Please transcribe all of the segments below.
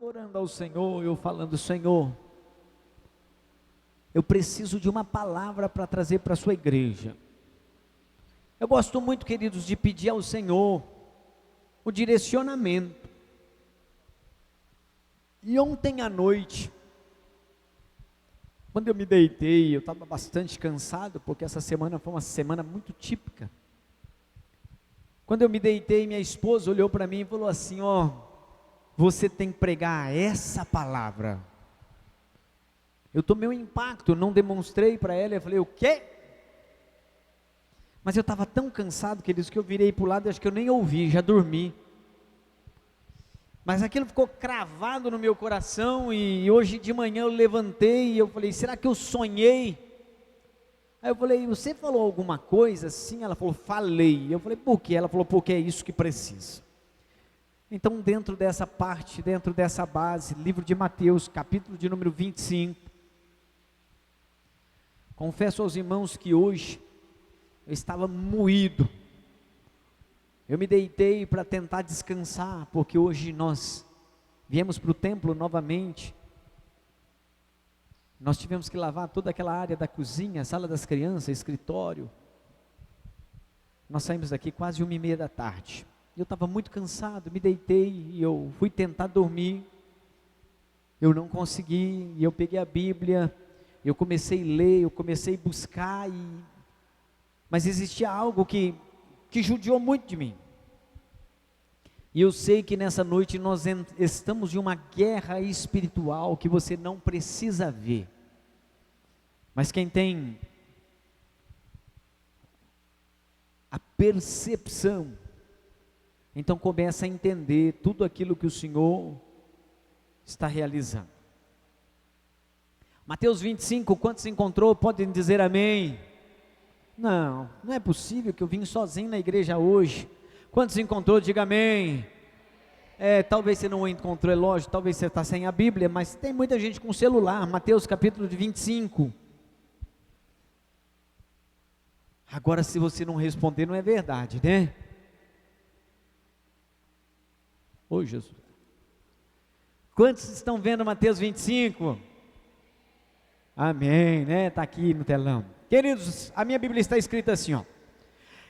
estava orando ao Senhor, eu falando: Senhor, eu preciso de uma palavra para trazer para a sua igreja. Eu gosto muito, queridos, de pedir ao Senhor o direcionamento. E ontem à noite, quando eu me deitei, eu estava bastante cansado, porque essa semana foi uma semana muito típica. Quando eu me deitei, minha esposa olhou para mim e falou assim: ó, você tem que pregar essa palavra. Eu tomei um impacto, não demonstrei para ela, eu falei: o quê? Mas eu estava tão cansado, queridos, que eu virei para o lado e acho que eu nem ouvi, já dormi. Mas aquilo ficou cravado no meu coração, e hoje de manhã eu levantei e eu falei: será que eu sonhei? Aí eu falei: você falou alguma coisa assim? Ela falou: falei. Eu falei: por quê? Ela falou: porque é isso que precisa. Então, dentro dessa parte, dentro dessa base, livro de Mateus, capítulo de número 25, confesso aos irmãos que hoje eu estava moído. Eu me deitei para tentar descansar, porque hoje nós viemos para o templo novamente. Nós tivemos que lavar toda aquela área da cozinha, sala das crianças, escritório. Nós saímos daqui quase 1h30 da tarde. Eu estava muito cansado, me deitei e eu fui tentar dormir. Eu não consegui, e eu peguei a Bíblia, eu comecei a ler, eu comecei a buscar, mas existia algo que judiou muito de mim. E eu sei que nessa noite nós estamos em uma guerra espiritual que você não precisa ver. Mas quem tem a percepção, então começa a entender tudo aquilo que o Senhor está realizando. Mateus 25, quantos encontrou? Podem dizer amém. Não é possível que eu vim sozinho na igreja hoje. Quantos encontrou? Diga amém. Talvez você não encontrou, é lógico, talvez você está sem a Bíblia, mas tem muita gente com celular. Mateus capítulo 25. Agora, se você não responder, não é verdade, né? Ô Jesus. Quantos estão vendo Mateus 25? Amém, né? Está aqui no telão. Queridos, a minha Bíblia está escrita assim, ó: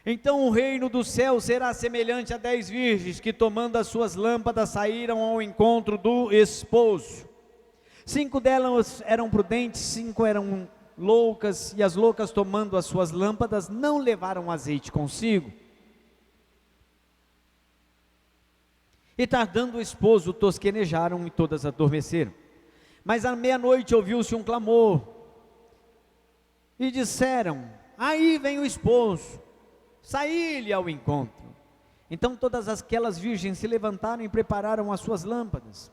então o reino do céu será semelhante a 10 virgens que, tomando as suas lâmpadas, saíram ao encontro do esposo. 5 delas eram prudentes, 5 eram loucas, e as loucas, tomando as suas lâmpadas, não levaram azeite consigo. E tardando o esposo, tosquenejaram e todas adormeceram. Mas à meia-noite ouviu-se um clamor, e disseram: aí vem o esposo, saí-lhe ao encontro. Então todas aquelas virgens se levantaram e prepararam as suas lâmpadas.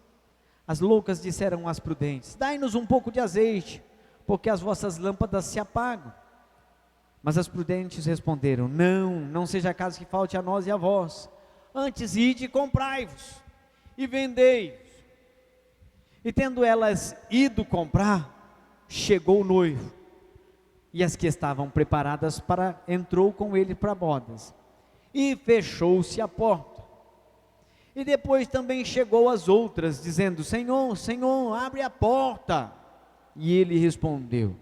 As loucas disseram às prudentes: dai-nos um pouco de azeite, porque as vossas lâmpadas se apagam. Mas as prudentes responderam: não seja caso que falte a nós e a vós, antes ide e comprai-vos, e vendei-vos. E tendo elas ido comprar, chegou o noivo, e as que estavam preparadas entrou com ele para bodas, e fechou-se a porta. E depois também chegou as outras, dizendo: Senhor, Senhor, abre a porta. E ele respondeu: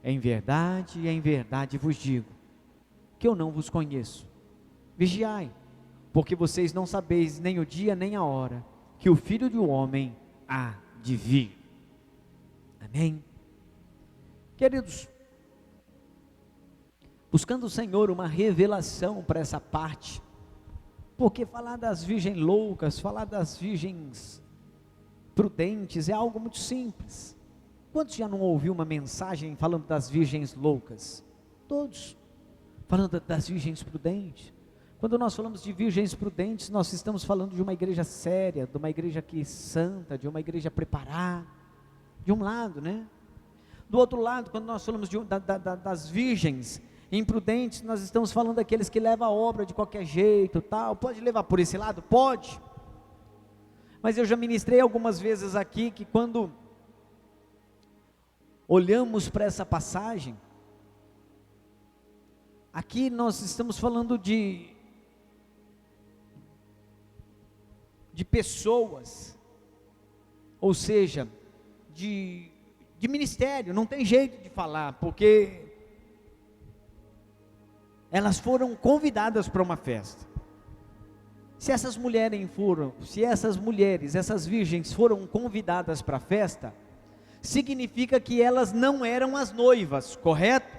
em verdade vos digo, que eu não vos conheço. Vigiai, porque vocês não sabeis nem o dia nem a hora que o Filho do Homem há de vir. Amém? Queridos, buscando o Senhor uma revelação para essa parte, porque falar das virgens loucas, falar das virgens prudentes é algo muito simples. Quantos já não ouviu uma mensagem falando das virgens loucas? Todos. Falando das virgens prudentes. Quando nós falamos de virgens prudentes, nós estamos falando de uma igreja séria, de uma igreja que é santa, de uma igreja preparada, de um lado, né? Do outro lado, quando nós falamos das virgens imprudentes, nós estamos falando daqueles que levam a obra de qualquer jeito, tal. Pode levar por esse lado? Pode. Mas eu já ministrei algumas vezes aqui que quando olhamos para essa passagem, aqui nós estamos falando de pessoas ou seja, de ministério, não tem jeito de falar, porque elas foram convidadas para uma festa. Se essas mulheres, essas virgens foram convidadas para a festa, significa que elas não eram as noivas, correto?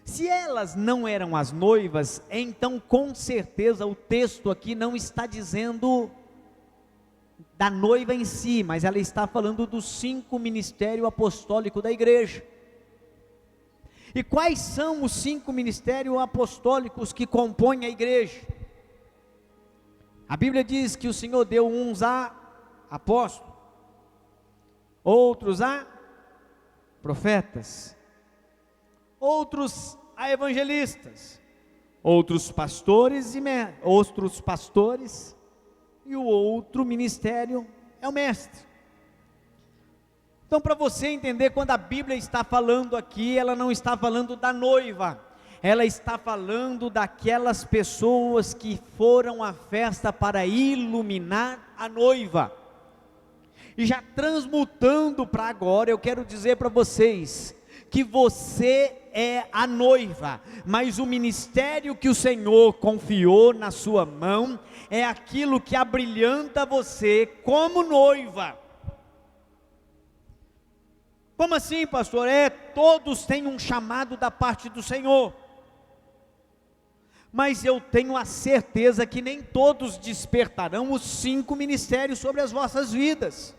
Se elas não eram as noivas, então com certeza o texto aqui não está dizendo da noiva em si, mas ela está falando dos 5 ministérios apostólicos da igreja. E quais são os 5 ministérios apostólicos que compõem a igreja? A Bíblia diz que o Senhor deu uns a apóstolos, outros a profetas, outros a evangelistas, outros pastores e o outro ministério é o mestre. Então, para você entender, quando a Bíblia está falando aqui, ela não está falando da noiva, ela está falando daquelas pessoas que foram à festa para iluminar a noiva. E já transmutando para agora, eu quero dizer para vocês, que você é a noiva, mas o ministério que o Senhor confiou na sua mão, é aquilo que abrilhanta você como noiva. Como assim, pastor? Todos têm um chamado da parte do Senhor, mas eu tenho a certeza que nem todos despertarão os 5 ministérios sobre as vossas vidas.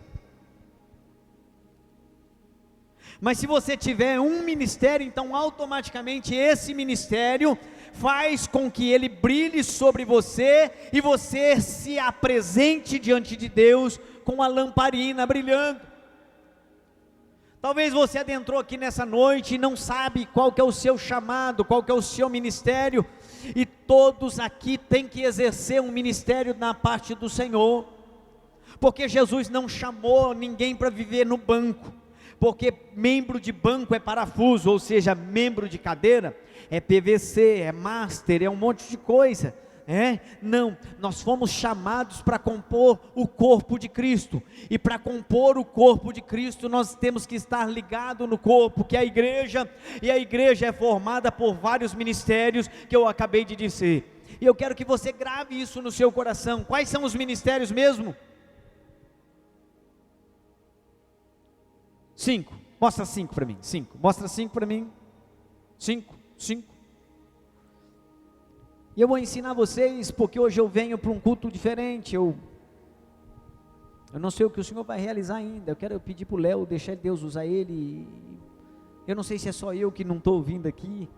Mas se você tiver um ministério, então automaticamente esse ministério faz com que ele brilhe sobre você, e você se apresente diante de Deus com a lamparina brilhando. Talvez você adentrou aqui nessa noite e não sabe qual que é o seu chamado, qual que é o seu ministério, e todos aqui têm que exercer um ministério na parte do Senhor, porque Jesus não chamou ninguém para viver no banco, porque membro de banco é parafuso, ou seja, membro de cadeira é PVC, é master, é um monte de coisa. Não, nós fomos chamados para compor o corpo de Cristo, e para compor o corpo de Cristo, nós temos que estar ligado no corpo, que é a igreja, e a igreja é formada por vários ministérios, que eu acabei de dizer, e eu quero que você grave isso no seu coração. Quais são os ministérios mesmo? 5, mostra 5 para mim, 5, mostra 5 para mim, 5, e eu vou ensinar vocês, porque hoje eu venho para um culto diferente, eu não sei o que o Senhor vai realizar ainda, eu quero pedir para o Léo, deixar Deus usar ele, eu não sei se é só eu que não estou ouvindo aqui,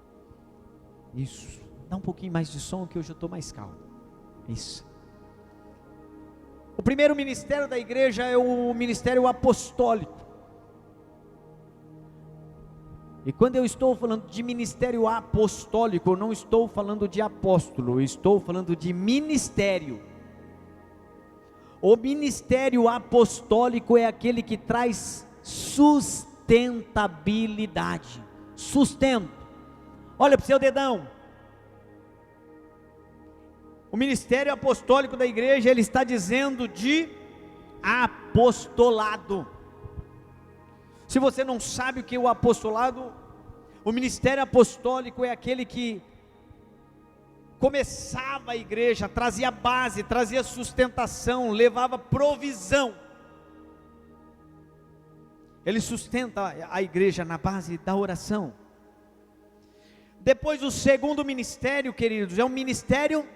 isso, dá um pouquinho mais de som que hoje eu estou mais calmo, isso. O primeiro ministério da igreja é o ministério apostólico. E quando eu estou falando de ministério apostólico, eu não estou falando de apóstolo, eu estou falando de ministério. O ministério apostólico é aquele que traz sustentabilidade, sustento. Olha para o seu dedão. O ministério apostólico da igreja, ele está dizendo de apostolado. Se você não sabe o que é o apostolado, o ministério apostólico é aquele que começava a igreja, trazia base, trazia sustentação, levava provisão. Ele sustenta a igreja na base da oração. Depois o segundo ministério, queridos, é um ministério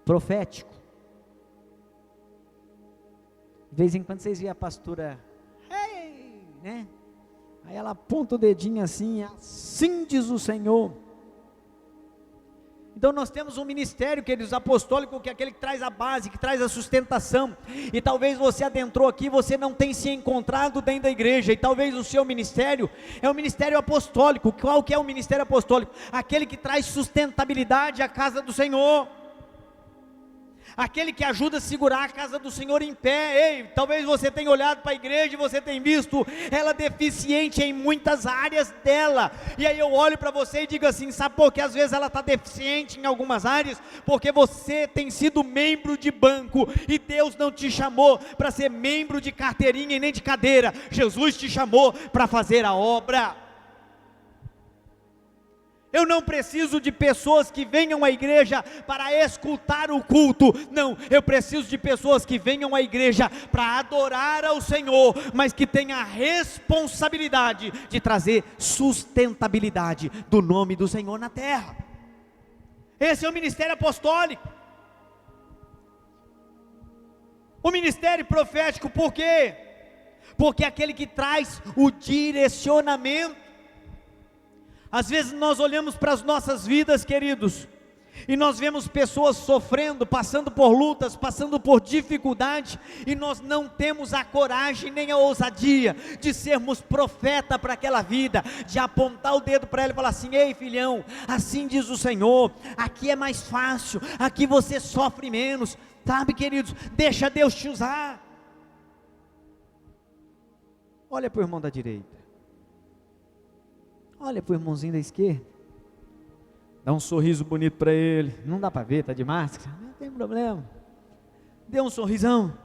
profético. De vez em quando vocês veem a pastora, né? Aí ela aponta o dedinho assim diz o Senhor. Então nós temos um ministério, queridos, apostólico, que é aquele que traz a base, que traz a sustentação, e talvez você adentrou aqui, você não tem se encontrado dentro da igreja, e talvez o seu ministério é o ministério apostólico. Qual que é o ministério apostólico? Aquele que traz sustentabilidade à casa do Senhor, aquele que ajuda a segurar a casa do Senhor em pé. Ei, talvez você tenha olhado para a igreja e você tenha visto ela deficiente em muitas áreas dela, e aí eu olho para você e digo assim: sabe por que às vezes ela está deficiente em algumas áreas? Porque você tem sido membro de banco, e Deus não te chamou para ser membro de carteirinha e nem de cadeira. Jesus te chamou para fazer a obra. Eu não preciso de pessoas que venham à igreja para escutar o culto, não, eu preciso de pessoas que venham à igreja para adorar ao Senhor, mas que tenham a responsabilidade de trazer sustentabilidade do nome do Senhor na terra. Esse é o ministério apostólico. O ministério profético, por quê? Porque é aquele que traz o direcionamento. Às vezes nós olhamos para as nossas vidas, queridos, e nós vemos pessoas sofrendo, passando por lutas, passando por dificuldade, e nós não temos a coragem nem a ousadia de sermos profeta para aquela vida, de apontar o dedo para ela e falar assim: ei filhão, assim diz o Senhor, aqui é mais fácil, aqui você sofre menos. Sabe, queridos, deixa Deus te usar. Olha para o irmão da direita, olha para o irmãozinho da esquerda, dá um sorriso bonito para ele. Não dá para ver, está de máscara, não tem problema, dê um sorrisão,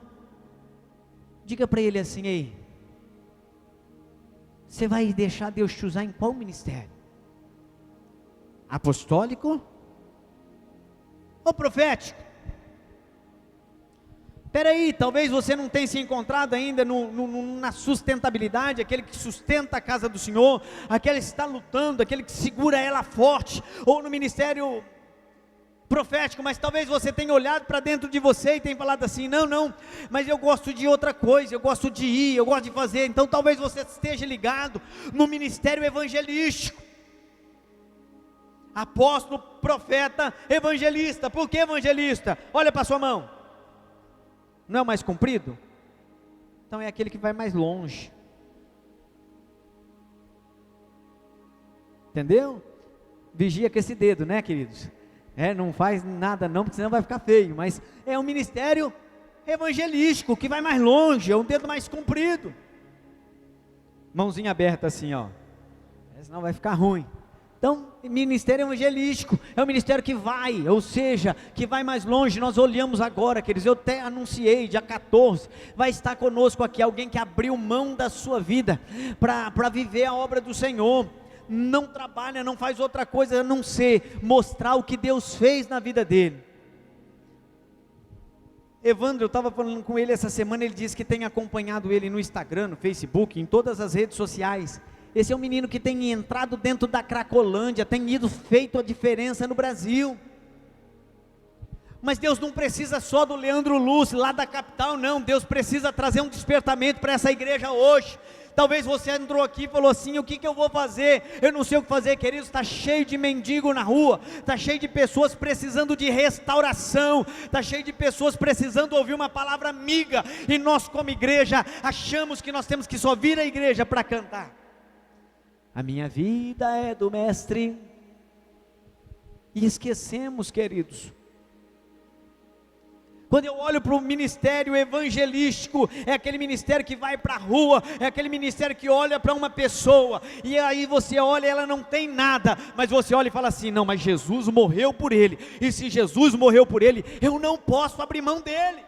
diga para ele assim: ei, você vai deixar Deus te usar em qual ministério? Apostólico ou profético? Espera aí, talvez você não tenha se encontrado ainda na sustentabilidade, aquele que sustenta a casa do Senhor, aquele que está lutando, aquele que segura ela forte, ou no ministério profético, mas talvez você tenha olhado para dentro de você e tenha falado assim: não, mas eu gosto de outra coisa, eu gosto de ir, eu gosto de fazer. Então talvez você esteja ligado no ministério evangelístico, apóstolo, profeta, evangelista. Por que evangelista? Olha para a sua mão, não é o mais comprido? Então é aquele que vai mais longe, entendeu? Vigia com esse dedo, né, queridos? Não faz nada não, porque senão vai ficar feio, mas é um ministério evangelístico, que vai mais longe, é um dedo mais comprido, mãozinha aberta assim, ó, senão vai ficar ruim. Então, ministério evangelístico é o ministério que vai, ou seja, que vai mais longe. Nós olhamos agora, queridos, eu até anunciei, dia 14, vai estar conosco aqui alguém que abriu mão da sua vida, para viver a obra do Senhor, não trabalha, não faz outra coisa a não ser mostrar o que Deus fez na vida dele. Evandro, eu estava falando com ele essa semana, ele disse que tem acompanhado ele no Instagram, no Facebook, em todas as redes sociais. Esse é um menino que tem entrado dentro da Cracolândia, tem feito a diferença no Brasil. Mas Deus não precisa só do Leandro Lúcio, lá da capital, não. Deus precisa trazer um despertamento para essa igreja hoje. Talvez você entrou aqui e falou assim: o que eu vou fazer? Eu não sei o que fazer, queridos. Está cheio de mendigo na rua, está cheio de pessoas precisando de restauração, está cheio de pessoas precisando ouvir uma palavra amiga, e nós como igreja achamos que nós temos que só vir à igreja para cantar. A minha vida é do mestre, e esquecemos, queridos. Quando eu olho para o ministério evangelístico, é aquele ministério que vai para a rua, é aquele ministério que olha para uma pessoa, e aí você olha, ela não tem nada, mas você olha e fala assim: não, mas Jesus morreu por ele, e se Jesus morreu por ele, eu não posso abrir mão dele.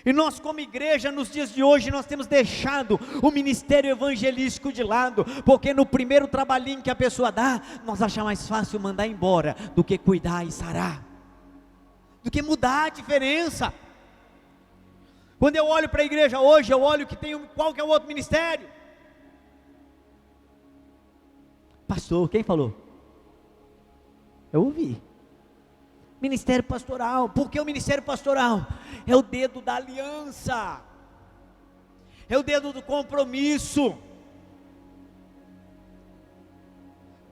E nós como igreja, nos dias de hoje, nós temos deixado o ministério evangelístico de lado, porque no primeiro trabalhinho que a pessoa dá, nós achamos mais fácil mandar embora, do que cuidar e sarar, do que mudar a diferença. Quando eu olho para a igreja hoje, eu olho que tem, qual que é o outro ministério? Pastor, quem falou? Eu ouvi. Ministério pastoral. Por que o ministério pastoral? É o dedo da aliança, é o dedo do compromisso.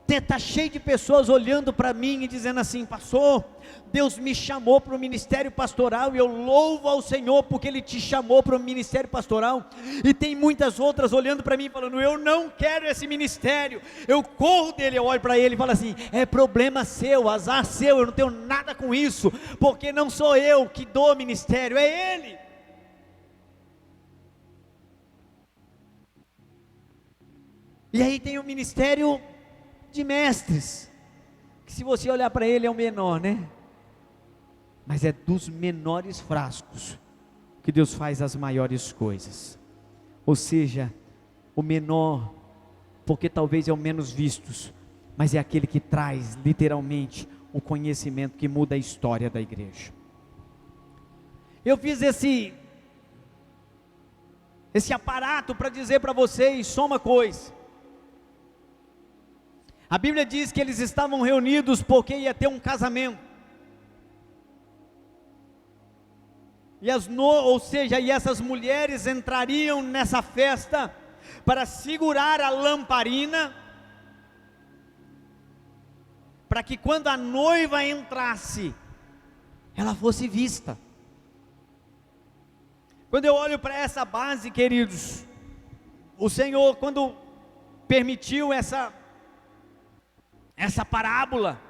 Está cheio de pessoas olhando para mim e dizendo assim: pastor, Deus me chamou para o ministério pastoral, e eu louvo ao Senhor porque Ele te chamou para o ministério pastoral. E tem muitas outras olhando para mim falando: eu não quero esse ministério, eu corro dele. Eu olho para ele e falo assim: é problema seu, azar seu, eu não tenho nada com isso, porque não sou eu que dou ministério, é Ele. E aí tem o ministério de mestres, que se você olhar para ele é o menor, né? Mas é dos menores frascos que Deus faz as maiores coisas. Ou seja, o menor, porque talvez é o menos visto, mas é aquele que traz literalmente o conhecimento que muda a história da igreja. Eu fiz esse aparato para dizer para vocês só uma coisa. A Bíblia diz que eles estavam reunidos porque ia ter um casamento. E essas mulheres entrariam nessa festa para segurar a lamparina, para que quando a noiva entrasse, ela fosse vista. Quando eu olho para essa base, queridos, o Senhor, quando permitiu essa parábola,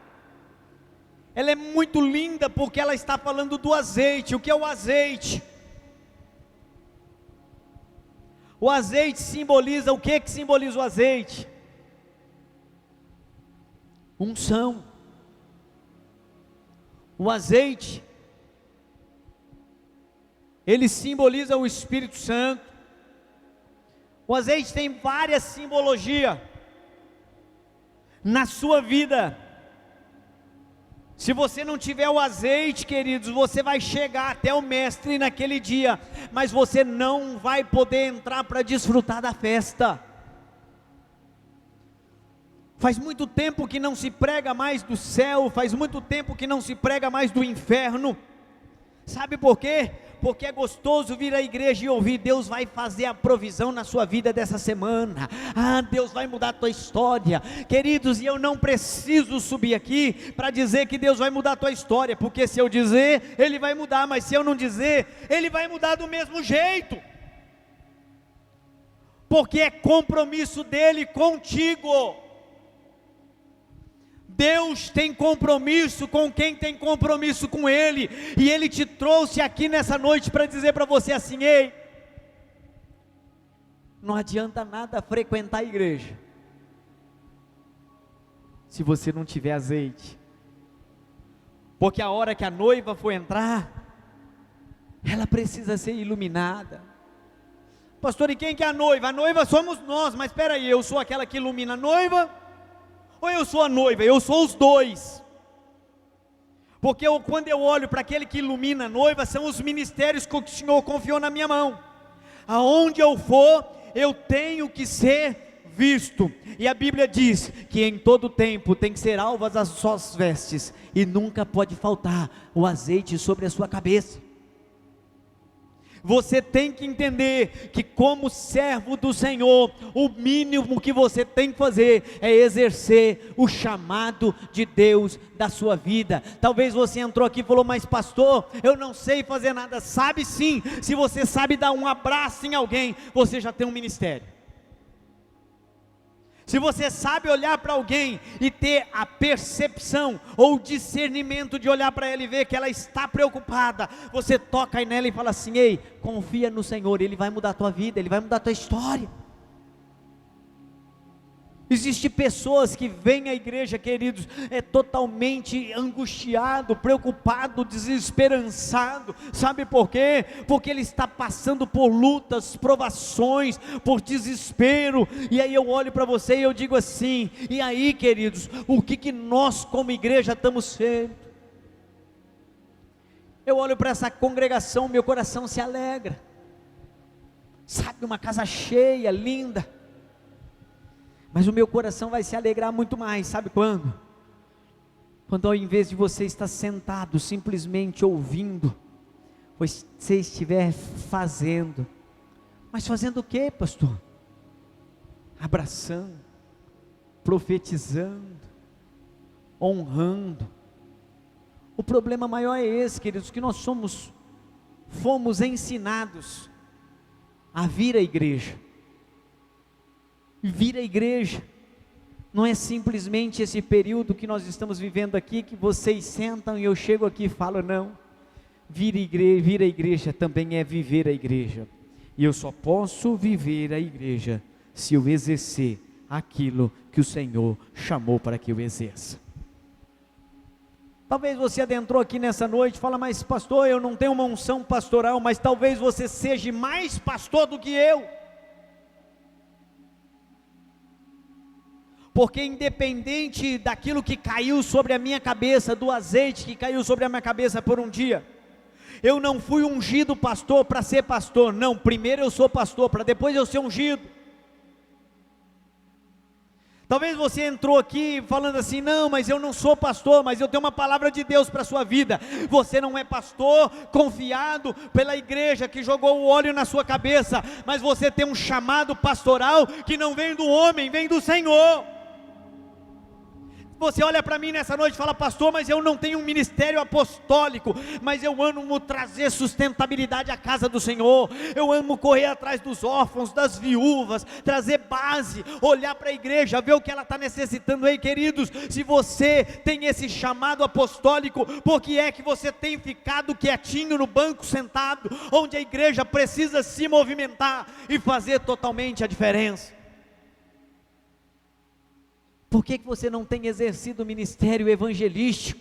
ela é muito linda, porque ela está falando do azeite. O que é o azeite? O azeite simboliza o que simboliza o azeite? Unção. O azeite, ele simboliza o Espírito Santo. O azeite tem várias simbologias na sua vida. Se você não tiver o azeite, queridos, você vai chegar até o mestre naquele dia, mas você não vai poder entrar para desfrutar da festa. Faz muito tempo que não se prega mais do céu, faz muito tempo que não se prega mais do inferno. Sabe por quê? Porque é gostoso vir à igreja e ouvir: Deus vai fazer a provisão na sua vida dessa semana, Deus vai mudar a tua história, queridos. E eu não preciso subir aqui para dizer que Deus vai mudar a tua história, porque se eu dizer, Ele vai mudar, mas se eu não dizer, Ele vai mudar do mesmo jeito, porque é compromisso dEle contigo. Deus tem compromisso com quem tem compromisso com Ele, e Ele te trouxe aqui nessa noite para dizer para você assim: ei, não adianta nada frequentar a igreja, se você não tiver azeite, porque a hora que a noiva for entrar, ela precisa ser iluminada. Pastor, e quem que é a noiva? A noiva somos nós, mas espera aí, eu sou aquela que ilumina a noiva? Ou eu sou a noiva? Eu sou os dois. Porque quando eu olho para aquele que ilumina a noiva, são os ministérios que o Senhor confiou na minha mão. Aonde eu for, eu tenho que ser visto. E a Bíblia diz que em todo tempo tem que ser alvas as suas vestes, e nunca pode faltar o azeite sobre a sua cabeça. Você tem que entender que, como servo do Senhor, o mínimo que você tem que fazer é exercer o chamado de Deus da sua vida. Talvez você entrou aqui e falou: mas pastor, eu não sei fazer nada. Sabe sim. Se você sabe dar um abraço em alguém, você já tem um ministério. Se você sabe olhar para alguém e ter a percepção ou o discernimento de olhar para ela e ver que ela está preocupada, você toca aí nela e fala assim: ei, confia no Senhor, Ele vai mudar a tua vida, Ele vai mudar a tua história. Existem pessoas que vêm à igreja, queridos, totalmente angustiado, preocupado, desesperançado. Sabe por quê? Porque ele está passando por lutas, provações, por desespero. E aí eu olho para você e eu digo assim: e aí, queridos, o que nós como igreja estamos sendo? Eu olho para essa congregação, meu coração se alegra. Sabe, uma casa cheia, linda. Mas o meu coração vai se alegrar muito mais, sabe quando? Quando ao invés de você estar sentado, simplesmente ouvindo, você estiver fazendo. Mas fazendo o que, pastor? Abraçando, profetizando, honrando. O problema maior é esse, queridos, que nós fomos ensinados a vir à igreja. Vir à igreja não é simplesmente esse período que nós estamos vivendo aqui, que vocês sentam e eu chego aqui e falo, não. Vir à igreja também é viver a igreja. E eu só posso viver a igreja se eu exercer aquilo que o Senhor chamou para que eu exerça. Talvez você adentrou aqui nessa noite e fala, mas pastor, eu não tenho uma unção pastoral, mas talvez você seja mais pastor do que eu. Porque independente daquilo que caiu sobre a minha cabeça, do azeite que caiu sobre a minha cabeça por um dia, eu não fui ungido pastor para ser pastor, não, primeiro eu sou pastor, para depois eu ser ungido. Talvez você entrou aqui falando assim, não, mas eu não sou pastor, mas eu tenho uma palavra de Deus para a sua vida. Você não é pastor confiado pela igreja que jogou o óleo na sua cabeça, mas você tem um chamado pastoral que não vem do homem, vem do Senhor. Você olha para mim nessa noite e fala, pastor, mas eu não tenho um ministério apostólico, mas eu amo trazer sustentabilidade à casa do Senhor, eu amo correr atrás dos órfãos, das viúvas, trazer base, olhar para a igreja, ver o que ela está necessitando. Ei, queridos, se você tem esse chamado apostólico, por que é que você tem ficado quietinho no banco sentado, onde a igreja precisa se movimentar e fazer totalmente a diferença? Por que você não tem exercido o ministério evangelístico?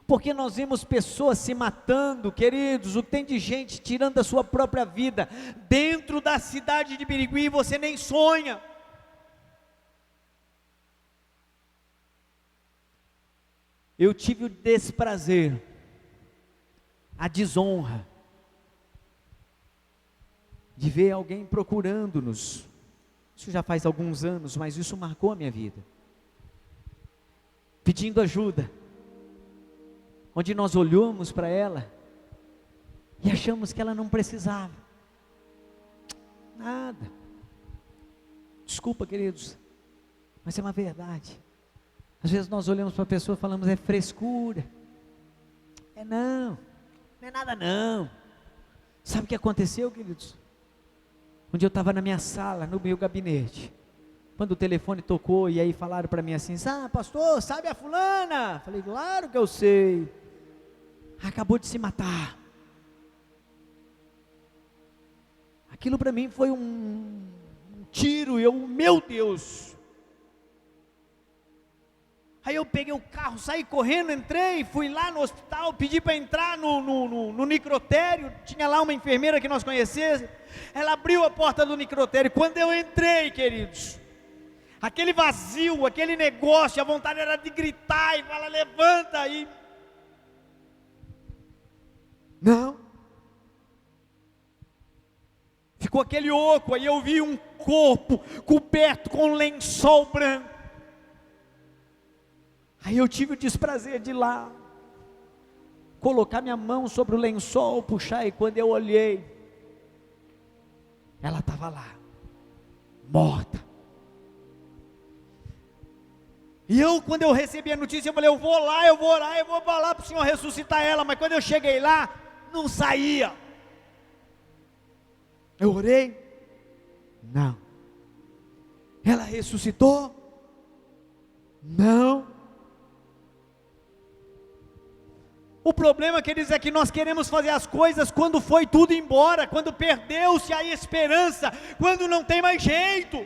Porque nós vemos pessoas se matando, queridos, o que tem de gente tirando a sua própria vida, dentro da cidade de Birigui, você nem sonha. Eu tive o desprazer, a desonra, de ver alguém procurando-nos. Isso já faz alguns anos, mas isso marcou a minha vida. Pedindo ajuda, onde nós olhamos para ela e achamos que ela não precisava nada. Desculpa, queridos, mas é uma verdade. Às vezes nós olhamos para a pessoa e falamos, é frescura, não é nada não. Sabe o que aconteceu, queridos? Um dia eu estava na minha sala, no meu gabinete, quando o telefone tocou, e aí falaram para mim assim, pastor, sabe a fulana? Falei, claro que eu sei, acabou de se matar. Aquilo para mim foi um tiro, meu Deus. Aí eu peguei o carro, saí correndo, entrei, fui lá no hospital, pedi para entrar no necrotério, tinha lá uma enfermeira que nós conhecemos, ela abriu a porta do necrotério. Quando eu entrei, queridos, aquele vazio, aquele negócio, a vontade era de gritar e falar, levanta aí. Não. Ficou aquele oco, aí eu vi um corpo coberto com um lençol branco. Aí eu tive o desprazer de ir lá, colocar minha mão sobre o lençol, puxar, e quando eu olhei, ela estava lá, morta. E quando eu recebi a notícia, eu falei, eu vou lá, eu vou orar, eu vou falar para o Senhor ressuscitar ela. Mas quando eu cheguei lá, não saía. Eu orei, não. Ela ressuscitou? Não. O problema, queridos, é que nós queremos fazer as coisas quando foi tudo embora, quando perdeu-se a esperança, quando não tem mais jeito.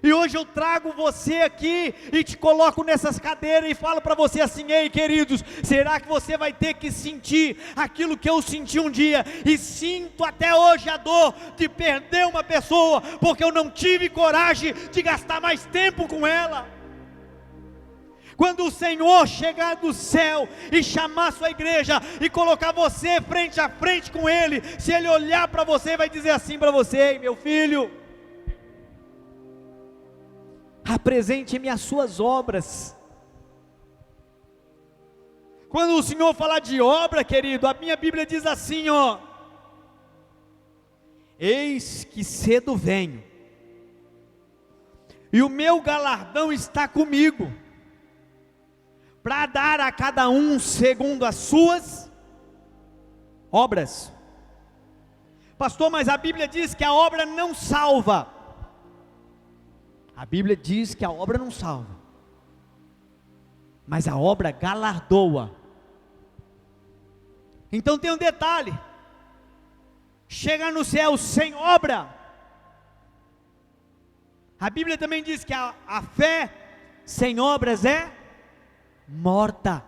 E hoje eu trago você aqui e te coloco nessas cadeiras e falo para você assim, ei, queridos, será que você vai ter que sentir aquilo que eu senti um dia, e sinto até hoje a dor de perder uma pessoa, porque eu não tive coragem de gastar mais tempo com ela? Quando o Senhor chegar do céu e chamar a sua igreja e colocar você frente a frente com Ele, se Ele olhar para você, vai dizer assim para você, ei, meu filho, apresente-me as suas obras. Quando o Senhor falar de obra, querido, a minha Bíblia diz assim, eis que cedo venho, e o meu galardão está comigo, para dar a cada um segundo as suas obras. Pastor, mas a Bíblia diz que a obra não salva. A Bíblia diz que a obra não salva, mas a obra galardoa. Então tem um detalhe: chega no céu sem obra. A Bíblia também diz que a fé sem obras é morta.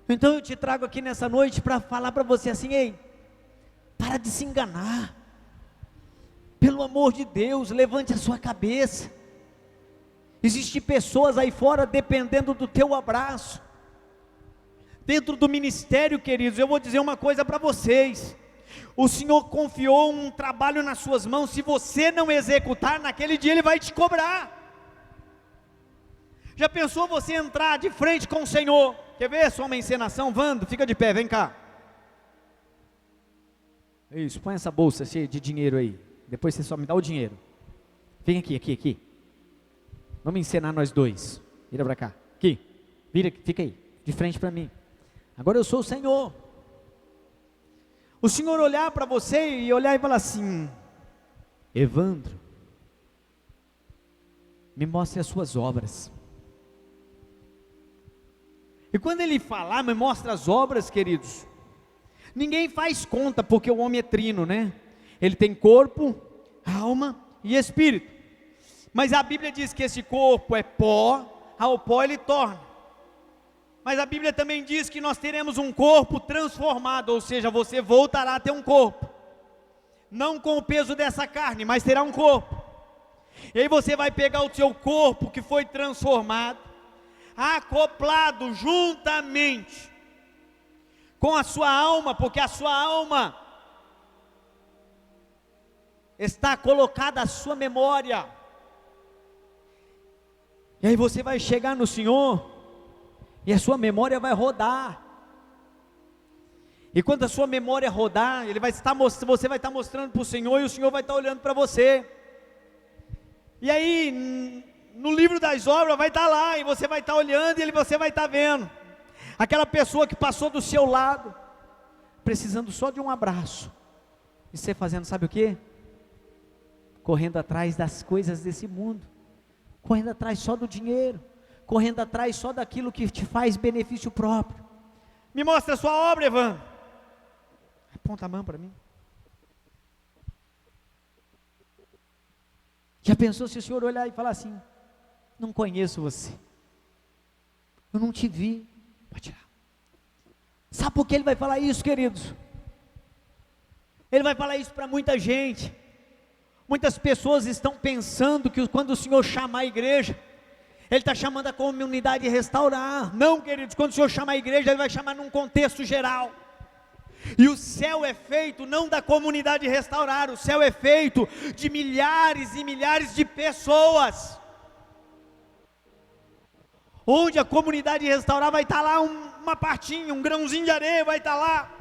Então eu te trago aqui nessa noite para falar para você assim: ei, para de se enganar, pelo amor de Deus, levante a sua cabeça. Existem pessoas aí fora dependendo do teu abraço. Dentro do ministério, queridos, eu vou dizer uma coisa para vocês: o Senhor confiou um trabalho nas suas mãos. Se você não executar, naquele dia Ele vai te cobrar. Já pensou você entrar de frente com o Senhor? Quer ver só uma encenação? Vando, fica de pé, vem cá. Isso, põe essa bolsa cheia de dinheiro aí. Depois você só me dá o dinheiro. Vem aqui. Vamos encenar nós dois. Vira para cá. Aqui. Vira, fica aí, de frente para mim. Agora eu sou o Senhor. O Senhor olhar para você e olhar e falar assim: Evandro, me mostre as suas obras. E quando Ele falar, me mostra as obras, queridos, ninguém faz conta, porque o homem é trino, né? Ele tem corpo, alma e espírito. Mas a Bíblia diz que esse corpo é pó, ao pó ele torna. Mas a Bíblia também diz que nós teremos um corpo transformado, ou seja, você voltará a ter um corpo, não com o peso dessa carne, mas terá um corpo. E aí você vai pegar o seu corpo que foi transformado, acoplado juntamente com a sua alma, porque a sua alma está colocada a sua memória. E aí você vai chegar no Senhor e a sua memória vai rodar. E quando a sua memória rodar, você vai estar mostrando para o Senhor, e o Senhor vai estar olhando para você. E aí, no livro das obras vai estar lá, e você vai estar olhando, e você vai estar vendo aquela pessoa que passou do seu lado, precisando só de um abraço, e você fazendo, sabe o que? Correndo atrás das coisas desse mundo, correndo atrás só do dinheiro, correndo atrás só daquilo que te faz benefício próprio. Me mostra a sua obra, Evandro. Aponta a mão para mim. Já pensou se o Senhor olhar e falar assim: não conheço você, eu não te vi? Pode tirar. Sabe por que Ele vai falar isso, queridos? Ele vai falar isso para muita gente. Muitas pessoas estão pensando que quando o Senhor chamar a igreja, Ele está chamando a comunidade a restaurar. Não, queridos, quando o Senhor chamar a igreja, Ele vai chamar num contexto geral. E o céu é feito não da comunidade restaurar, o céu é feito de milhares e milhares de pessoas. Onde a comunidade restaurar vai estar lá uma partinha, um grãozinho de areia vai estar lá.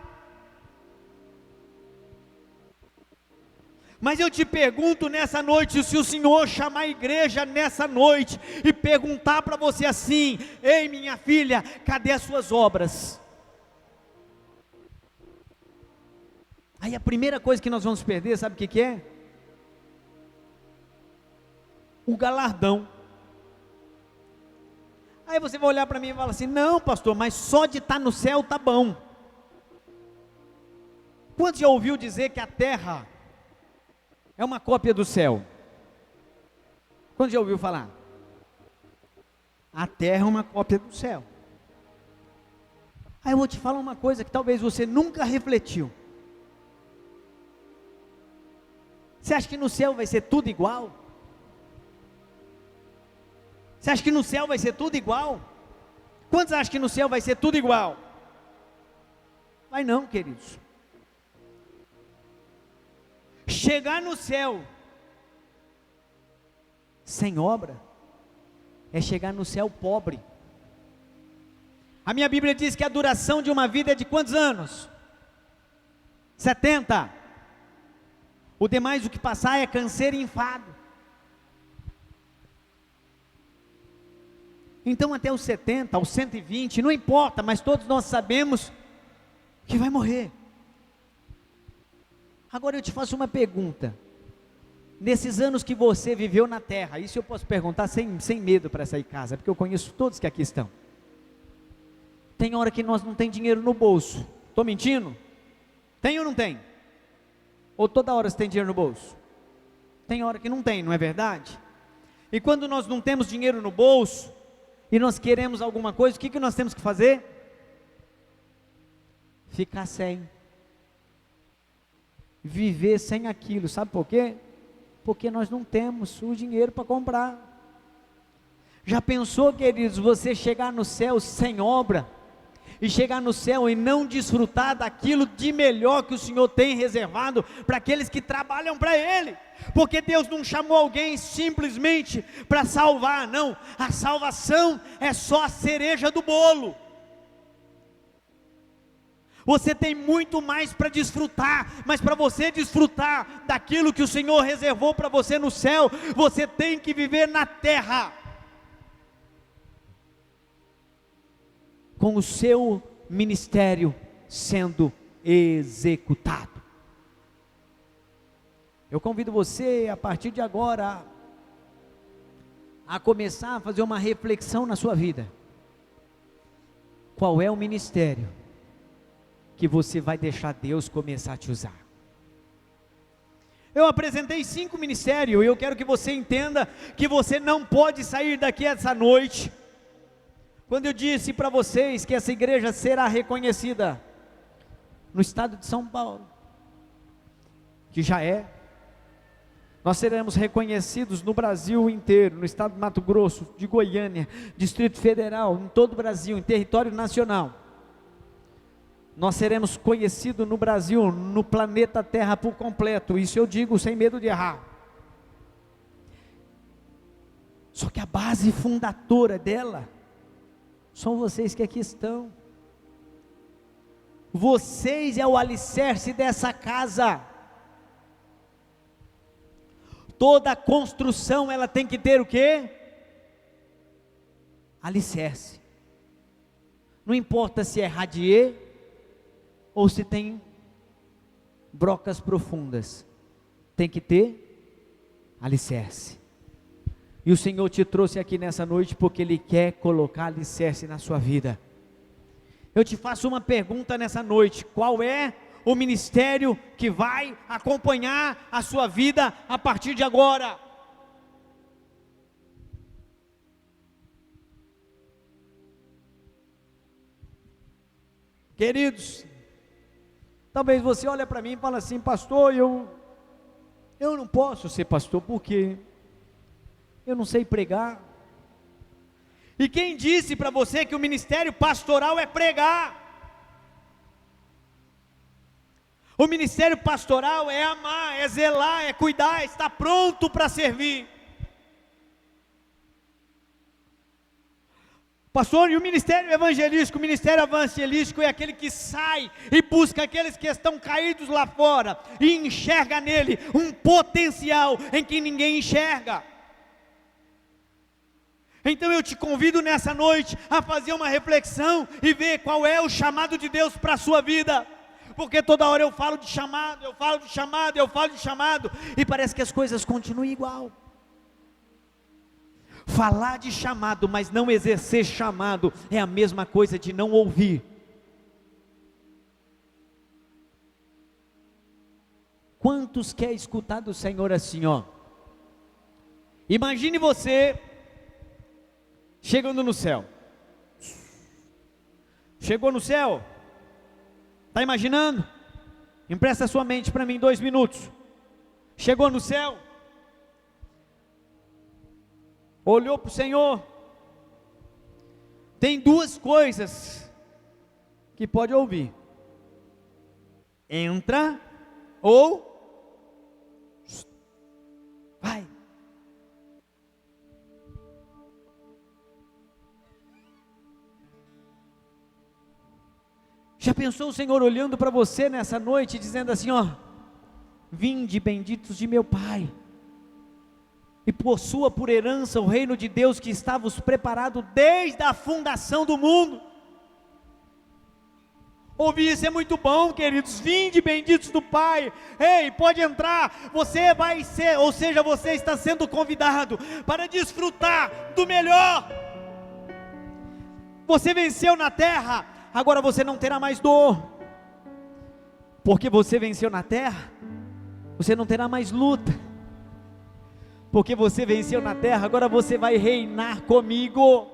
Mas eu te pergunto nessa noite, se o Senhor chamar a igreja nessa noite e perguntar para você assim: ei, minha filha, cadê as suas obras? Aí a primeira coisa que nós vamos perder, sabe o que é? O galardão. Aí você vai olhar para mim e falar assim: não, pastor, mas só de estar no céu tá bom. Quantos já ouviu dizer que a terra é uma cópia do céu? Quantos já ouviu falar? A terra é uma cópia do céu. Aí eu vou te falar uma coisa que talvez você nunca refletiu. Você acha que no céu vai ser tudo igual? Você acha que no céu vai ser tudo igual? Quantos acham que no céu vai ser tudo igual? Vai não, queridos. Chegar no céu sem obra é chegar no céu pobre. A minha Bíblia diz que a duração de uma vida é de quantos anos? 70. O demais, o que passar, é canseiro e enfado. Então até os 70, aos 120, não importa, mas todos nós sabemos que vai morrer. Agora eu te faço uma pergunta, nesses anos que você viveu na terra, isso eu posso perguntar sem medo para sair de casa, porque eu conheço todos que aqui estão. Tem hora que nós não tem dinheiro no bolso, estou mentindo? Tem ou não tem? Ou toda hora você tem dinheiro no bolso? Tem hora que não tem, não é verdade? E quando nós não temos dinheiro no bolso, e nós queremos alguma coisa, o que nós temos que fazer? Ficar sem. Viver sem aquilo, sabe por quê? Porque nós não temos o dinheiro para comprar. Já pensou, queridos, você chegar no céu sem obra, e chegar no céu e não desfrutar daquilo de melhor que o Senhor tem reservado para aqueles que trabalham para Ele? Porque Deus não chamou alguém simplesmente para salvar, não, a salvação é só a cereja do bolo. Você tem muito mais para desfrutar, mas para você desfrutar daquilo que o Senhor reservou para você no céu, você tem que viver na terra, com o seu ministério sendo executado. Eu convido você, a partir de agora, a começar a fazer uma reflexão na sua vida. Qual é o ministério que você vai deixar Deus começar a te usar? Eu apresentei 5 ministérios, e eu quero que você entenda que você não pode sair daqui essa noite. Quando eu disse para vocês que essa igreja será reconhecida no estado de São Paulo, que já é, nós seremos reconhecidos no Brasil inteiro, no estado de Mato Grosso, de Goiânia, Distrito Federal, em todo o Brasil, em território nacional. Nós seremos conhecidos no Brasil, no planeta Terra por completo, isso eu digo sem medo de errar. Só que a base fundadora dela são vocês que aqui estão. Vocês é o alicerce dessa casa. Toda construção ela tem que ter o quê? Alicerce. Não importa se é radier ou se tem brocas profundas, tem que ter alicerce. E o Senhor te trouxe aqui nessa noite porque Ele quer colocar alicerce na sua vida. Eu te faço uma pergunta nessa noite: qual é o ministério que vai acompanhar a sua vida a partir de agora? Queridos, talvez você olhe para mim e fale assim: pastor, eu não posso ser pastor porque eu não sei pregar. E quem disse para você que o ministério pastoral é pregar? O ministério pastoral é amar, é zelar, é cuidar, é estar pronto para servir. Pastor, e o ministério evangelístico? O ministério evangelístico é aquele que sai e busca aqueles que estão caídos lá fora e enxerga nele um potencial em que ninguém enxerga. Então eu te convido nessa noite a fazer uma reflexão e ver qual é o chamado de Deus para a sua vida. Porque toda hora eu falo de chamado, eu falo de chamado, eu falo de chamado, e parece que as coisas continuam igual. Falar de chamado, mas não exercer chamado, é a mesma coisa de não ouvir. Quantos quer escutar do Senhor assim, ó? Imagine você chegando no céu. Chegou no céu? Está imaginando? Empresta sua mente para mim 2 minutos. Chegou no céu, olhou para o Senhor. Tem 2 coisas que pode ouvir: entra ou vai. Já pensou o Senhor olhando para você nessa noite, dizendo assim, ó: vinde benditos de meu Pai, e possua por herança o reino de Deus que estava preparado desde a fundação do mundo. Ouvir isso é muito bom, queridos. Vinde, benditos do Pai. Ei, pode entrar. Você vai ser, ou seja, você está sendo convidado para desfrutar do melhor. Você venceu na terra, agora você não terá mais dor. Porque você venceu na terra, você não terá mais luta. Porque você venceu na terra, agora você vai reinar comigo.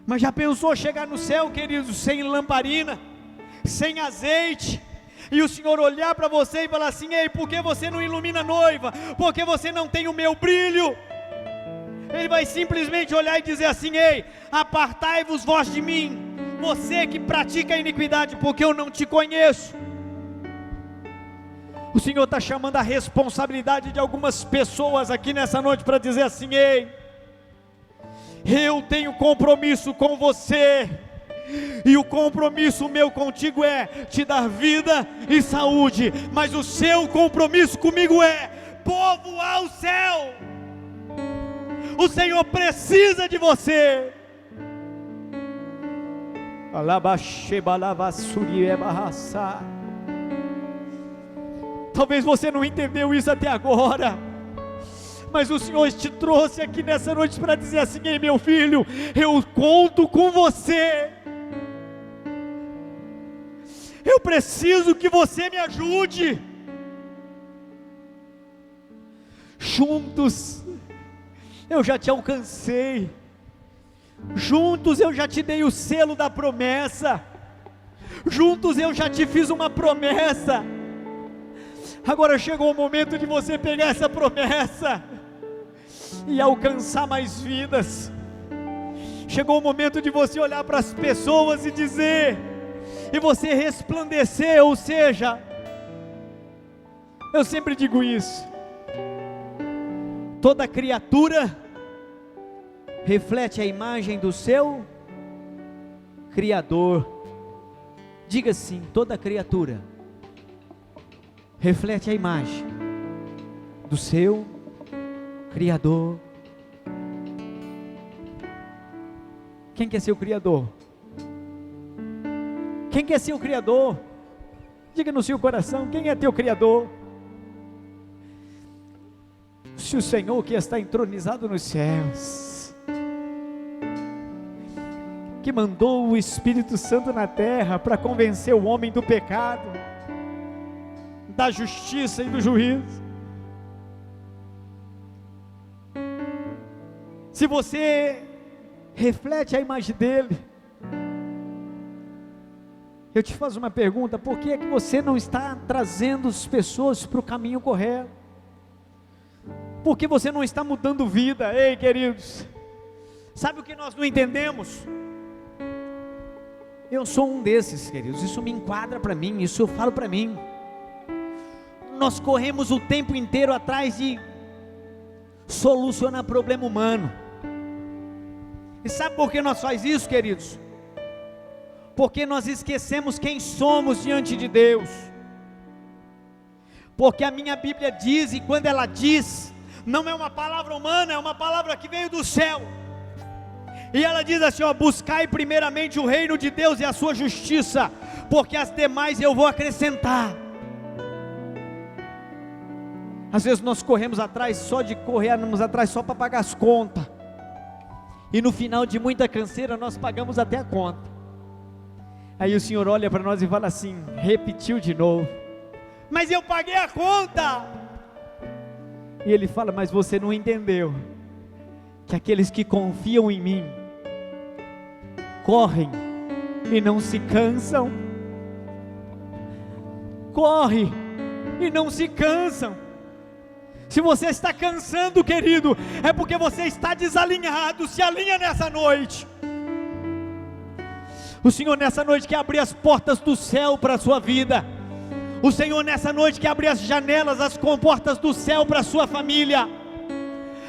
Mas já pensou chegar no céu, queridos, sem lamparina, sem azeite, e o Senhor olhar para você e falar assim: ei, por que você não ilumina a noiva? Porque você não tem o meu brilho? Ele vai simplesmente olhar e dizer assim: ei, apartai-vos vós de mim, você que pratica a iniquidade, porque eu não te conheço. O Senhor está chamando a responsabilidade de algumas pessoas aqui nessa noite para dizer assim: ei, eu tenho compromisso com você, e o compromisso meu contigo é te dar vida e saúde, mas o seu compromisso comigo é povoar o céu. O Senhor precisa de você. Talvez você não entendeu isso até agora, mas o Senhor te trouxe aqui nessa noite para dizer assim: ei, meu filho, eu conto com você. Eu preciso que você me ajude. Juntos eu já te alcancei. Juntos eu já te dei o selo da promessa. Juntos eu já te fiz uma promessa. Agora chegou o momento de você pegar essa promessa e alcançar mais vidas. Chegou o momento de você olhar para as pessoas e dizer, e você resplandecer, ou seja, eu sempre digo isso, toda criatura reflete a imagem do seu Criador. Diga assim: toda criatura reflete a imagem do seu Criador. Quem quer ser o Criador? Quem quer ser o Criador? Diga no seu coração: quem é teu Criador? Se o Senhor que está entronizado nos céus, que mandou o Espírito Santo na terra para convencer o homem do pecado, da justiça e do juízo. Se você reflete a imagem dele, eu te faço uma pergunta: por que é que você não está trazendo as pessoas para o caminho correto? Por que você não está mudando vida? Ei, queridos, sabe o que nós não entendemos? Eu sou um desses, queridos, isso me enquadra para mim, isso eu falo para mim. Nós corremos o tempo inteiro atrás de solucionar problema humano. E sabe por que nós faz isso, queridos? Porque nós esquecemos quem somos diante de Deus. Porque a minha Bíblia diz, e quando ela diz, não é uma palavra humana, é uma palavra que veio do céu. E ela diz assim: ó, buscai primeiramente o reino de Deus e a sua justiça, porque as demais eu vou acrescentar. Às vezes nós corremos atrás só de corrermos atrás só para pagar as contas, e no final de muita canseira nós pagamos até a conta. Aí o Senhor olha para nós e fala assim: repetiu de novo, mas eu paguei a conta. E Ele fala: mas você não entendeu que aqueles que confiam em mim correm e não se cansam. Corre e não se cansam. Se você está cansando, querido, é porque você está desalinhado. Se alinha nessa noite. O Senhor nessa noite quer abrir as portas do céu para a sua vida. O Senhor nessa noite quer abrir as janelas, as comportas do céu para a sua família.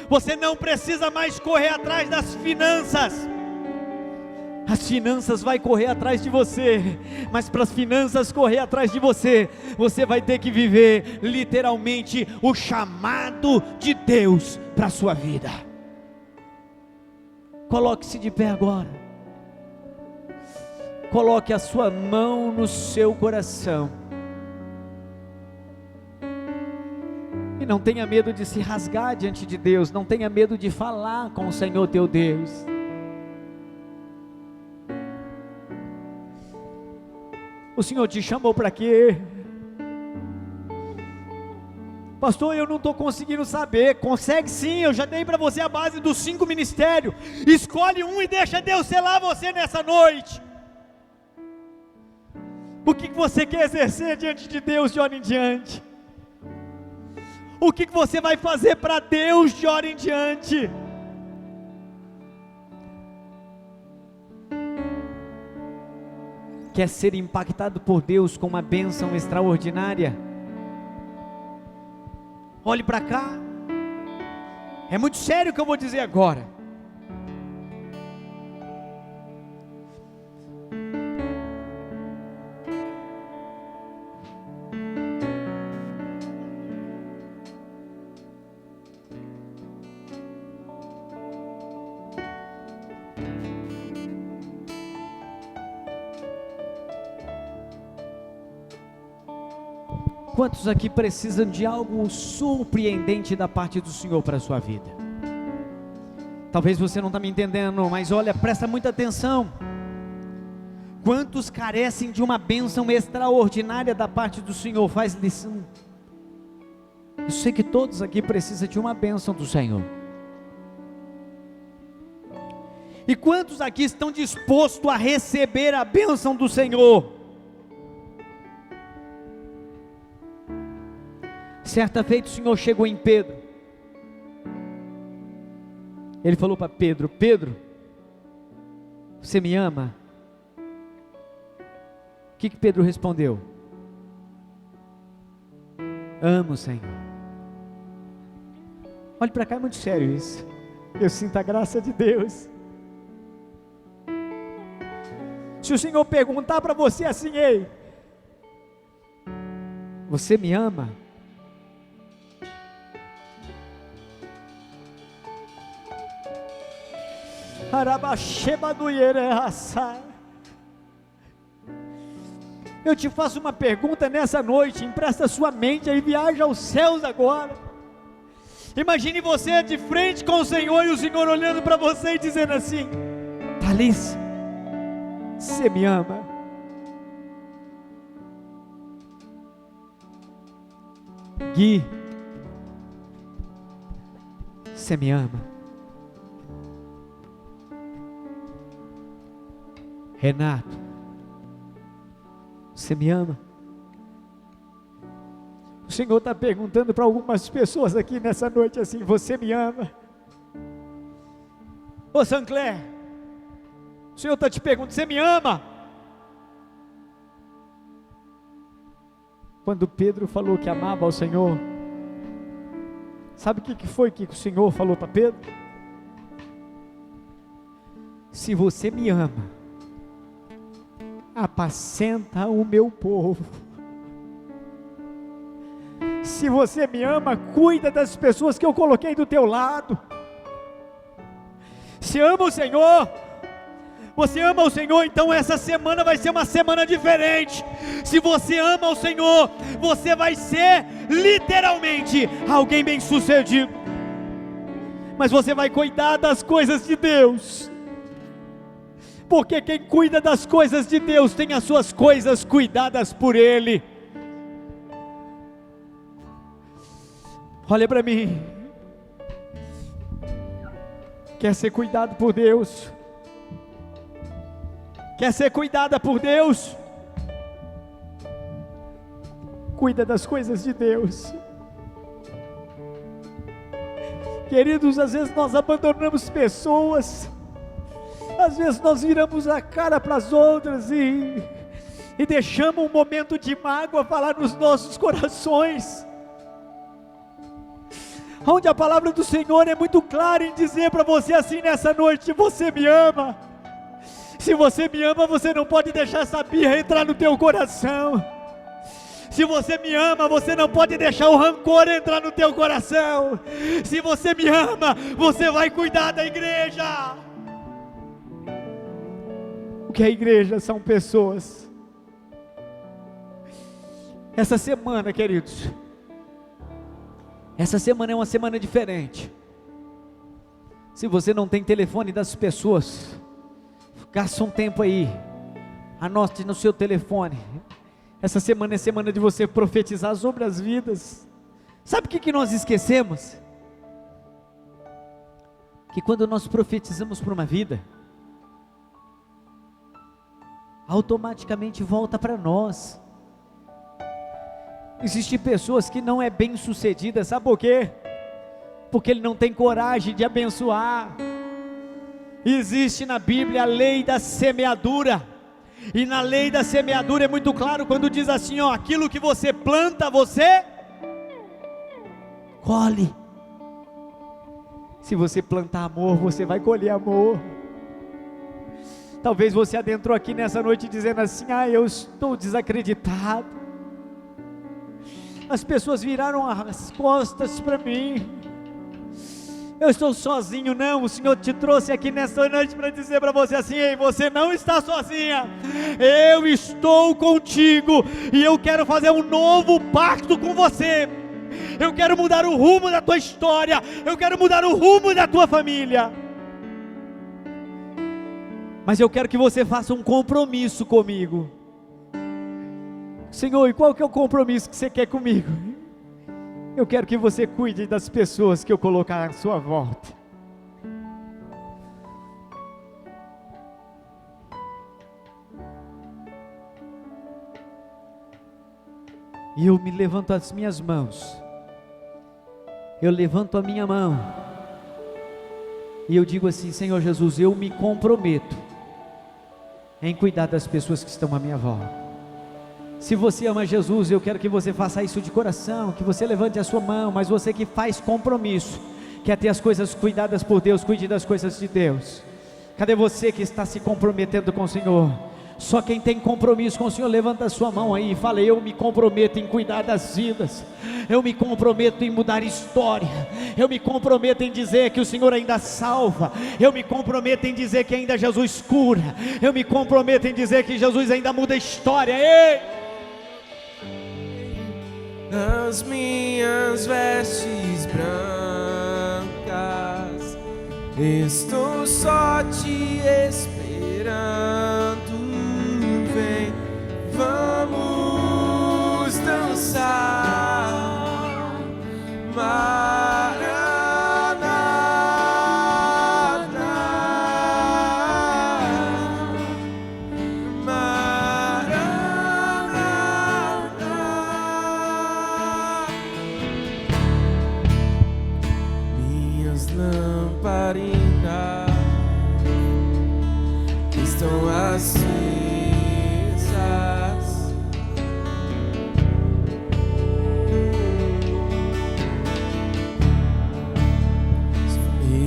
Você não precisa mais correr atrás das finanças. As finanças vai correr atrás de você, mas para as finanças correr atrás de você, você vai ter que viver literalmente o chamado de Deus para a sua vida. Coloque-se de pé agora. Coloque a sua mão no seu coração. E não tenha medo de se rasgar diante de Deus, não tenha medo de falar com o Senhor teu Deus. O Senhor te chamou para quê? Pastor, eu não estou conseguindo saber. Consegue sim, eu já dei para você a base dos 5 ministérios. Escolhe um e deixa Deus selar você nessa noite. O que você quer exercer diante de Deus de hora em diante? O que você vai fazer para Deus de hora em diante? Quer ser impactado por Deus com uma bênção extraordinária? Olhe para cá. É muito sério o que eu vou dizer agora. Quantos aqui precisam de algo surpreendente da parte do Senhor para a sua vida? Talvez você não está me entendendo, mas olha, presta muita atenção. Quantos carecem de uma bênção extraordinária da parte do Senhor? Faz lição. Eu sei que todos aqui precisam de uma bênção do Senhor. E quantos aqui estão dispostos a receber a bênção do Senhor? Certa feita o Senhor chegou em Pedro. Ele falou para Pedro: Pedro, você me ama? O que Pedro respondeu? Amo, Senhor. Olhe para cá, é muito sério isso. Eu sinto a graça de Deus. Se o Senhor perguntar para você assim: ei, você me ama? Eu te faço uma pergunta nessa noite. Empresta sua mente e viaja aos céus agora. Imagine você de frente com o Senhor e o Senhor olhando para você e dizendo assim: Thalissa, você me ama? Gui, você me ama? Renato, você me ama? O Senhor está perguntando para algumas pessoas aqui nessa noite assim: você me ama? Ô Sancler, o Senhor está te perguntando: você me ama? Quando Pedro falou que amava ao Senhor, sabe o que foi que o Senhor falou para Pedro? Se você me ama, apacenta o meu povo. Se você me ama, cuida das pessoas que eu coloquei do teu lado. Se ama o Senhor, você ama o Senhor, então essa semana vai ser uma semana diferente. Se você ama o Senhor, você vai ser literalmente alguém bem sucedido. Mas você vai cuidar das coisas de Deus, porque quem cuida das coisas de Deus tem as suas coisas cuidadas por Ele. Olha para mim. Quer ser cuidado por Deus? Quer ser cuidada por Deus? Cuida das coisas de Deus. Queridos, às vezes nós abandonamos pessoas, às vezes nós viramos a cara para as outras e deixamos um momento de mágoa falar nos nossos corações, onde a palavra do Senhor é muito clara em dizer para você assim nessa noite: você me ama? Se você me ama, você não pode deixar essa birra entrar no teu coração. Se você me ama, você não pode deixar o rancor entrar no teu coração. Se você me ama, você vai cuidar da igreja. O que é a igreja? São pessoas. Essa semana, queridos, essa semana é uma semana diferente. Se você não tem telefone das pessoas, gasta um tempo aí, anote no seu telefone. Essa semana é semana de você profetizar sobre as vidas. Sabe o que nós esquecemos? Que quando nós profetizamos por uma vida, automaticamente volta para nós. Existem pessoas que não é bem sucedida, sabe por quê? Porque ele não tem coragem de abençoar. Existe na Bíblia a lei da semeadura, e na lei da semeadura é muito claro quando diz assim, ó, aquilo que você planta, você colhe. Se você plantar amor, você vai colher amor. Talvez você adentrou aqui nessa noite dizendo assim, eu estou desacreditado, as pessoas viraram as costas para mim, eu estou sozinho. Não, o Senhor te trouxe aqui nessa noite para dizer para você assim, ei, você não está sozinha, eu estou contigo, e eu quero fazer um novo pacto com você, eu quero mudar o rumo da tua história, eu quero mudar o rumo da tua família, mas eu quero que você faça um compromisso comigo. Senhor, e qual que é o compromisso que você quer comigo? Eu quero que você cuide das pessoas que eu colocar à sua volta. E eu me levanto as minhas mãos, eu levanto a minha mão, e eu digo assim, Senhor Jesus, eu me comprometo em cuidar das pessoas que estão à minha volta. Se você ama Jesus, eu quero que você faça isso de coração, que você levante a sua mão, mas você que faz compromisso, quer ter as coisas cuidadas por Deus, cuide das coisas de Deus. Cadê você que está se comprometendo com o Senhor? Só quem tem compromisso com o Senhor, levanta a sua mão aí e fala, eu me comprometo em cuidar das vidas, eu me comprometo em mudar história, eu me comprometo em dizer que o Senhor ainda salva, eu me comprometo em dizer que ainda Jesus cura, eu me comprometo em dizer que Jesus ainda muda a história. Ei! As minhas vestes brancas, estou só te esperando. Vem, vamos dançar, Maranata, Maranata. Minhas lamparinas estão acesas,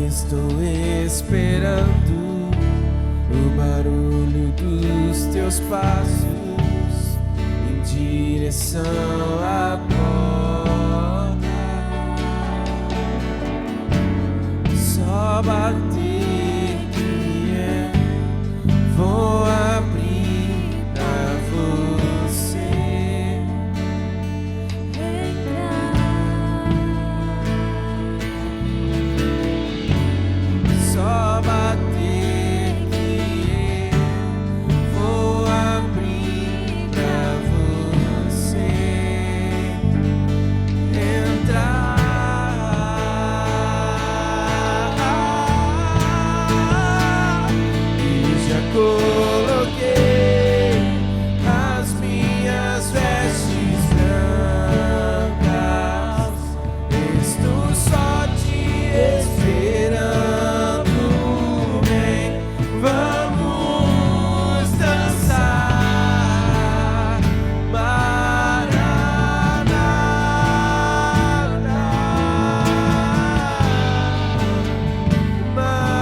estou esperando o barulho dos teus passos em direção à porta. Só bater que eu vou abrir pra você entrar. Só bater que eu vou abrir pra você entrar. E já coloquei as minhas vestes brancas, estou só te esperando. Vem, vamos dançar, Maranata, Maranata.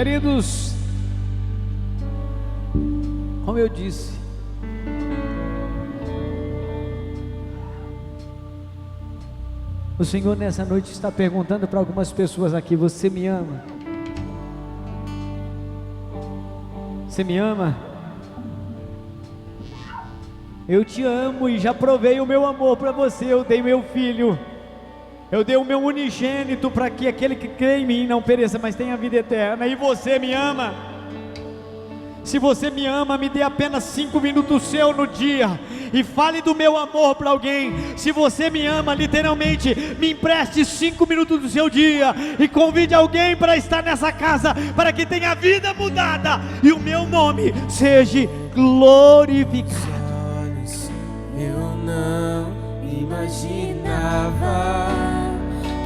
Queridos, como eu disse, o Senhor nessa noite está perguntando para algumas pessoas aqui: você me ama? Você me ama? Eu te amo e já provei o meu amor para você. Eu dei meu filho, eu dei o meu unigênito, para que aquele que crê em mim não pereça, mas tenha vida eterna. E você me ama? Se você me ama, me dê apenas 5 minutos seu no dia e fale do meu amor para alguém. Se você me ama, literalmente, me empreste 5 minutos do seu dia e convide alguém para estar nessa casa, para que tenha vida mudada e o meu nome seja glorificado. Eu não imaginava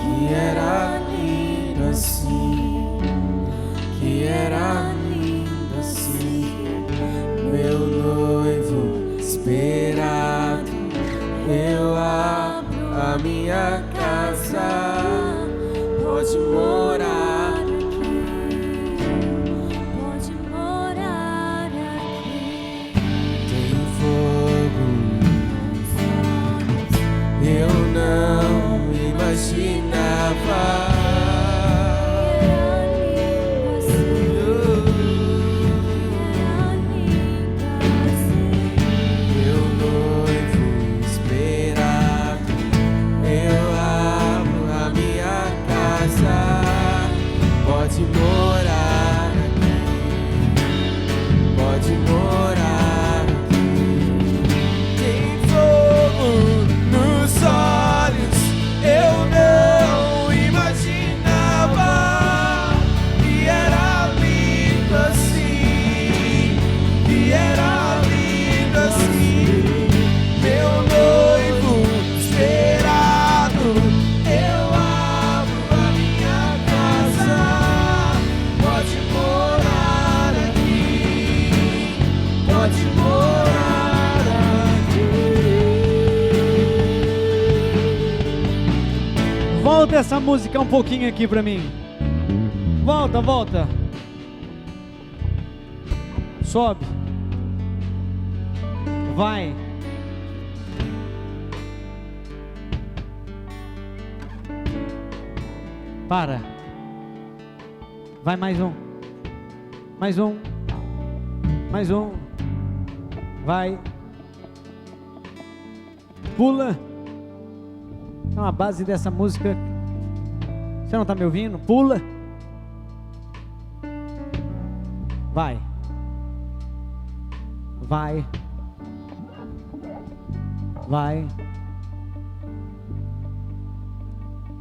que era lindo assim, que era lindo assim, meu noivo esperado. Eu abro a minha casa, pode morar aqui, pode morar aqui. Tem fogo nos olhos, eu não imaginava. Pode morar aqui, pode morar aqui. Tem fogo nos olhos, eu não imaginava que era lindo assim, que era lindo assim. Meu noivo esperado, eu abro a minha casa. Pode morar aqui, pode morar aqui. Volta essa música um pouquinho aqui para mim. Volta, volta. Sobe. Vai. Para. Vai mais um. Mais um. Mais um. Vai. Pula. Então a base dessa música. Você não está me ouvindo? Pula. Vai. Vai. Vai.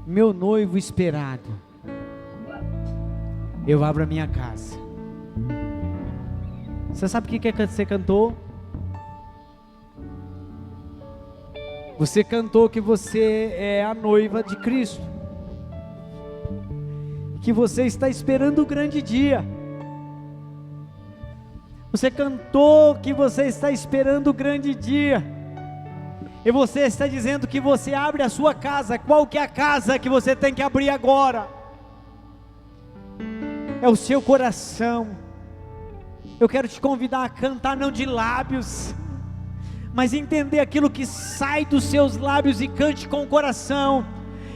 Meu noivo esperado, eu abro a minha casa. Você sabe o que você cantou? Você cantou que você é a noiva de Cristo, que você está esperando o grande dia. Você cantou que você está esperando o grande dia. E você está dizendo que você abre a sua casa. Qual que é a casa que você tem que abrir agora? É o seu coração. Eu quero te convidar a cantar não de lábios, mas entender aquilo que sai dos seus lábios e cante com o coração.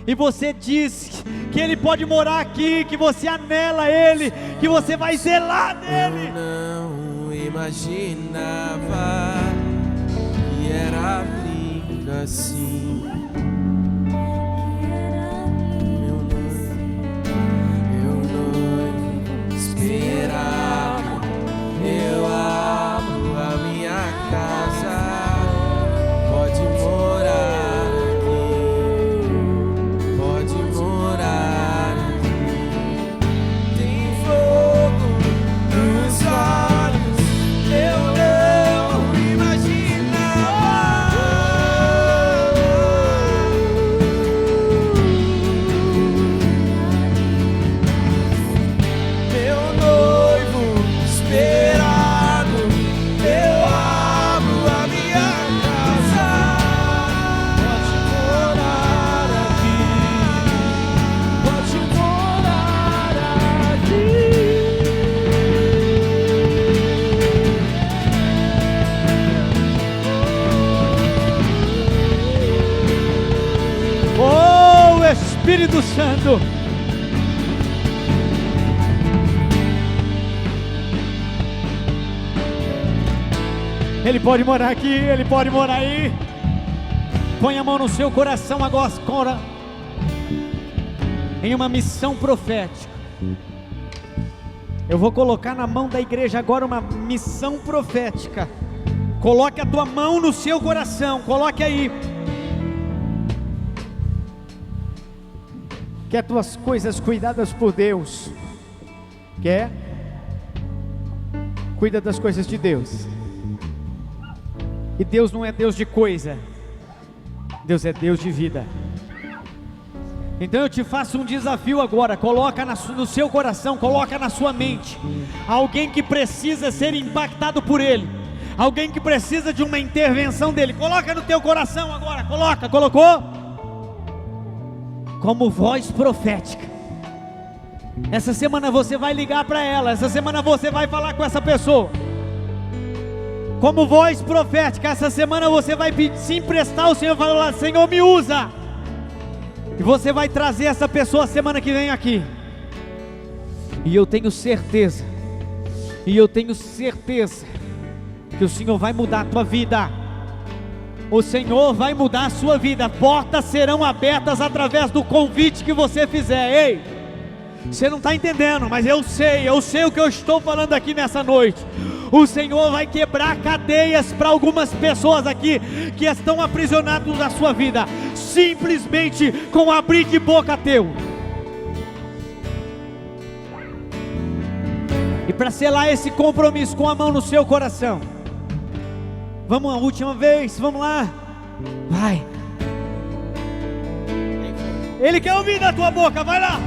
E você diz que Ele pode morar aqui, que você anela Ele, que você vai zelar nele. Eu não imaginava que era lindo assim. Meu noivo esperado, eu abro a minha casa. Pode morar aqui, pode morar aqui. Tem fogo nos olhos, eu não imaginava Espírito Santo. Ele pode morar aqui, Ele pode morar aí. Põe a mão no seu coração agora, em uma missão profética. Eu vou colocar na mão da igreja agora uma missão profética. Coloque a tua mão no seu coração, coloque aí. Quer tuas coisas cuidadas por Deus? Quer? Cuida das coisas de Deus. E Deus não é Deus de coisa, Deus é Deus de vida. Então eu te faço um desafio agora. Coloca no seu coração, coloca na sua mente alguém que precisa ser impactado por Ele, alguém que precisa de uma intervenção dEle. Coloca no teu coração agora, colocou? Como voz profética. Essa semana você vai ligar para ela, essa semana você vai falar com essa pessoa. Como voz profética, essa semana você vai se emprestar ao Senhor, falar: Senhor, me usa. E você vai trazer essa pessoa a semana que vem aqui. E eu tenho certeza que o Senhor vai mudar a tua vida. O Senhor vai mudar a sua vida. Portas serão abertas através do convite que você fizer. Ei, você não está entendendo, mas eu sei o que eu estou falando aqui nessa noite. O Senhor vai quebrar cadeias para algumas pessoas aqui que estão aprisionadas na sua vida, simplesmente com abrir de boca teu. E para selar esse compromisso, com a mão no seu coração, vamos a última vez, vamos lá, vai. Ele quer ouvir da tua boca, vai lá.